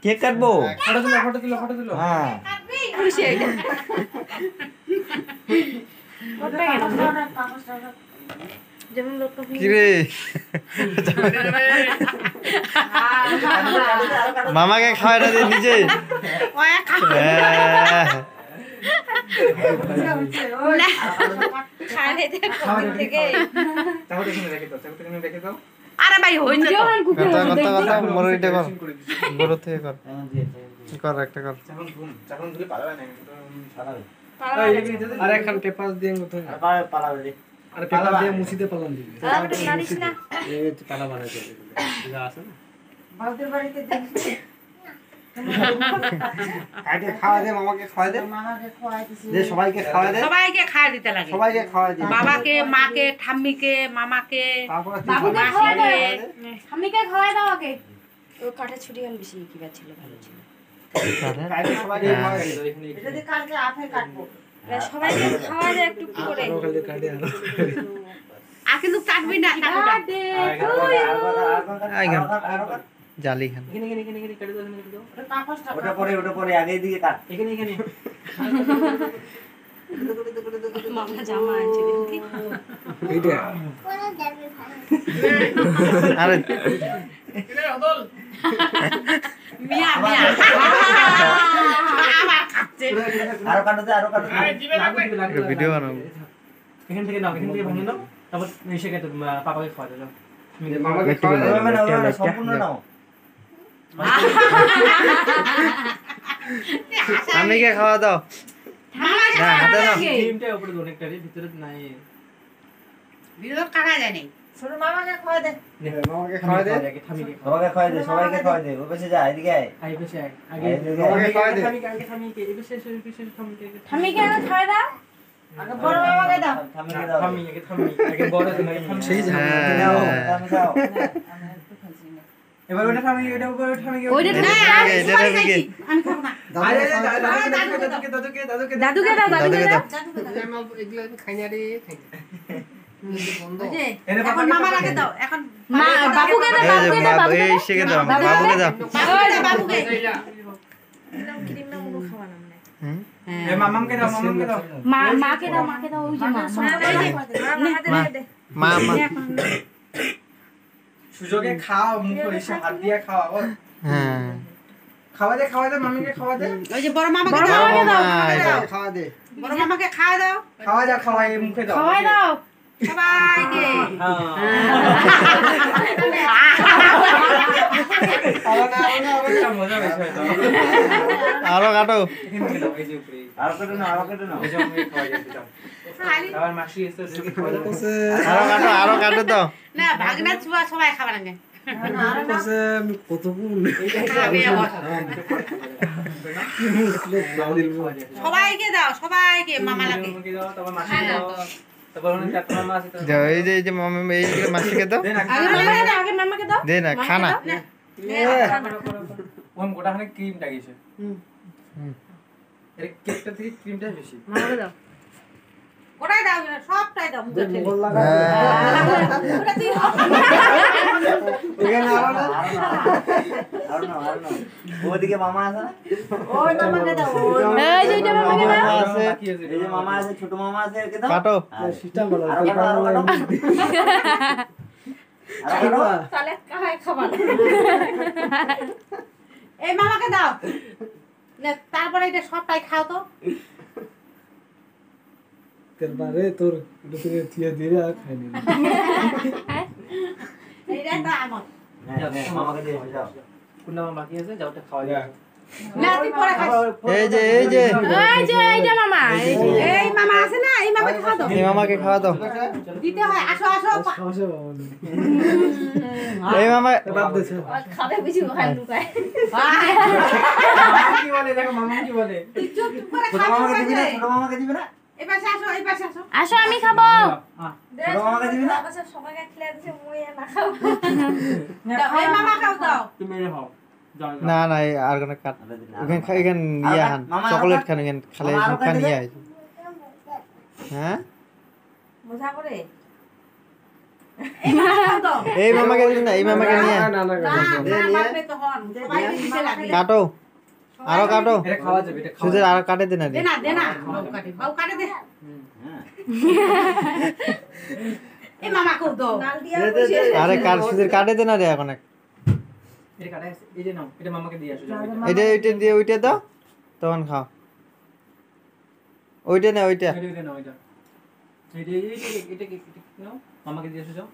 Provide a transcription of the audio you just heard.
Cake কাটবো photo তুলো হ্যাঁ খুশি এটা যেমন লোকটা কি রে মামাকে খাওয়াই না দিয়ে নিজে আরে ভাই হইছে তো কথা মরিটা কর বড় থেকে কর কর একটা কর চাকন ধরে পালাবে না পালাবে আরে এখন পেপার দিয়ে মত পালাবে রে আরে পেপার দিয়ে মুছিতে পারলাম দিবি আরে নারিস না এই পালা বানাইতে যা আছে না বাউদের বাড়িতে দেখছি আগে খাওয়া দে মামাকে খাওয়া দে মামাকে খাওয়াইতেছি দে সবাইকে খাওয়া দে সবাইকে খাওয়া দিতে লাগে সবাইকে খাওয়া দে বাবাকে মাকে ঠাম্মিকে মামাকে তারপর বাবুকে খাওয়াই দাও মাসিকে আম্মিকে খাওয়াই দাও আগে ও কাঠে ছুটি গান বেশি কিবা ছিল ভালো ছিল কালকে সবাইকে খাওয়া দে এটা দিয়ে কালকে আপে কাটবো সবাইকে খাওয়া যায় একটু করে আরো খালি কাটে আরো আর কিন্তু কাটবি না কাটুটা জালি খান এখানে কাটে দাও এখানে কাটে দাও ওটা কাগজটা ওটা পরে আগে এদিকে কাট এখানে মামা জামা আনছে দেখি এইটা আরে মিয়া আবার খাচ্ছে আরো কাটো ভিডিও বানাবো এখান থেকে ভাঙে নাও তারপর এসে কেটে পাপাকে খাওয়া দাও মামাকে খাওয়া দে না সম্পূর্ণ নাও আমি কে খাওয়া দাও না হাতে দাও ক্রিমটা উপরে অনেকটা ভিতরে নাই ভিডিও কাটা যায় নাই ছোট মামাকে খাওয়াই দে মামাকে খাওয়া দে থামিকে সবাইকে খাওয়া দে সবাইকে খাওয়া দে ও পেছে যা এদিকে আয় আই বসে আগে আগে খাওয়া দে আগে থামিকে এই বসে থামিকে ঠামিকে আগে খাওয়াই দাও আগে বড় মামাকে দাও থামিয়ে দাও আগে বড় সেই দাও দাও এবার ওটা থামিকে ওটা উপরে থামিকে ওইটা না আগে এটা দিকে আমি খাবো না দাদুকে দাদুকে দাও দাদুকে দাও এগুলা খাই না রে খাই এখন মামার আগে দাও এখন বাবুকে দাও এই যে এই শিখে দাও বাবুকে দাও বাবুকে ক্রিম না মুনো খাওয়া না হুম মামাকে দাও মাকে দাও ওই যে মা মা সুযোগে খাও মুখ এসে হাত দিয়ে খাওয়া হ্যাঁ খাওয়া দে মামিকে খাওয়া দে ওই যে বড় মামাকে বড় দাও মামা খাওয়া দে বড় মামাকে খাওয়া দাও খাওয়া এই মুখে দাও খাওয়াই দাও সবাইকে মজা বেশি হয় আরো কাটো আরো কেটে নাও এই যে আমি খাওয়া যাচ্ছি আবার মাসি এসে খাওয়া যাচ্ছে আরো কাটো তো না ভাগনা চুয়া সবাই খাবার আগে আছে আমি কত গুণ সবাইকে দাও সবাইকে মামা লাগে তারপর মাসি দাও তারপর অনেক চারটা মামা আছে যাও এই যে মামা এই যে মাসিকে দাও আগে মামাকে দাও দে না খানা ওম গোটাখানে ক্রিম লাগিয়েছে এর কেকটা থেকে ক্রিমটা বেশি মামাকে দাও ওটাই দাও সবটাই দাও মুখে ঠেলে ওটা তুই এখানে আরো না ওদিকে মামা আছে না ওই মামাকে দাও এই যে মামাকে দাও আছে এই যে মামা আছে ছোট মামা আছে এরকে দাও কাটো সিস্টেম বলা আরো তাহলে কাহাই খাবার এই মামাকে দাও না তারপরে এটা সবটাই খাও তো তেরবারে তোর দুপুরে থিয়া দিরে আর খাইনি এইটা তো আমার মামাকে দিয়ে যাও কোন মামা বাকি আছে যাওটা খাওয়া যায় না তুই পরে খাস এই যে এইটা মামা এই মামা আছে না এই মামাকে খাও দাও এই মামাকে খাওয়া দাও দিতে হয় আসো খাওয়া বাবা এই মামা বাপ দেছে খাবে বুঝি ওখানে লুকায় কি বলে দেখো মামা কি বলে তুই চুপ করে ছোট খাও মামাকে দিবি না ছোট মামাকে দিবি না এই পাশে আসো আসো আমি খাবো ছোট মামাকে দিবি না সবাইকে খেলে দিছে মই না খাবো এই মামাকেও দাও তুমি মেরে হও না না আর কোন কাট এখান ইয়া হান চকলেট খান এখান খালে মুখ খান ইয়া হ্যাঁ মজা করে এই মামাকে দিবি না এই মামাকে নিয়ে আয়। না মারবে তখন সবাই দিতে লাগে কাটো আরো কাটো এটা খাওয়া যাবে, এটা খাওয়া সুদের আরো কাটে দে না দে রে না বাবু কাটে দে এই মামা কো দাও আরে কাট সুদের কাটে দে না রে এখন এটা কাটা আছে, এই যে নাও, এটা মামাকে দিয়ে আসো, যাও, এইটা দিয়ে ওইটা দাও তখন খাও ওইটা না ওইটা এটা নাও, এটা নাও, মামাকে দিয়ে আসো, যাও।